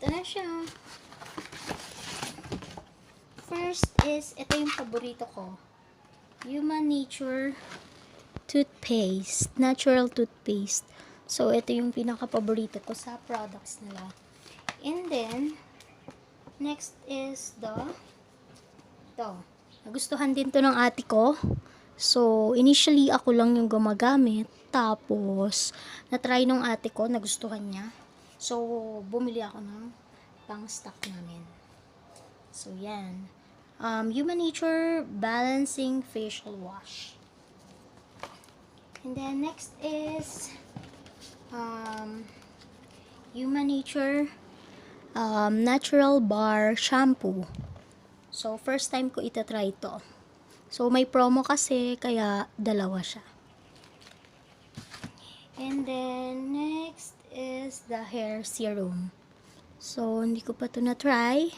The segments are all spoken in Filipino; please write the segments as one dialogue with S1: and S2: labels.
S1: Ito na siya. First is, ito yung paborito ko. Human Nature toothpaste. Natural toothpaste. So, ito yung pinaka-paborito ko sa products nila. And then, next is ito. Nagustuhan din to ng ate ko. So, initially, ako lang yung gumagamit. Tapos, na-try nung ate ko, nagustuhan niya. So, bumili ako ng pang-stock namin. So, yan. Human Nature Balancing Facial Wash. And then, next is Human Nature Natural Bar Shampoo. So, first time ko itatry ito. So, may promo kasi, kaya dalawa siya. And then, next is the hair serum. So, hindi ko pa ito na-try.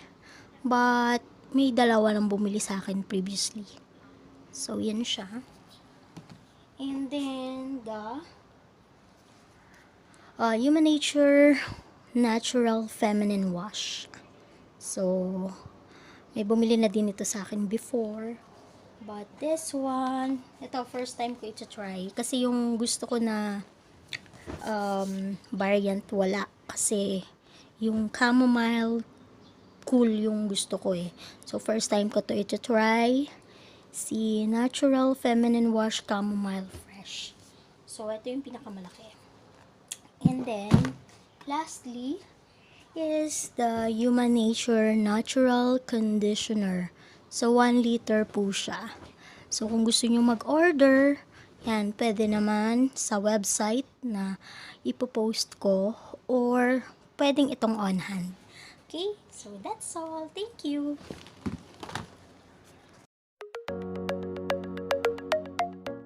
S1: But, may dalawa nang bumili sa akin previously. So, yan siya. And then, the Human Nature Natural Feminine Wash. So, may bumili na din ito sa akin before. But this one, ito first time ko ito try. Kasi yung gusto ko na variant wala. Kasi yung chamomile cool yung gusto ko eh. So, first time ko to ito try. Si Natural Feminine Wash Chamomile Fresh. So, ito yung pinakamalaki. And then, lastly, is the Human Nature Natural Conditioner. So, 1 liter po siya. So, kung gusto nyo mag-order, yan, pwede naman sa website na ipopost ko or pwedeng itong on hand. Okay? So, that's all. Thank you.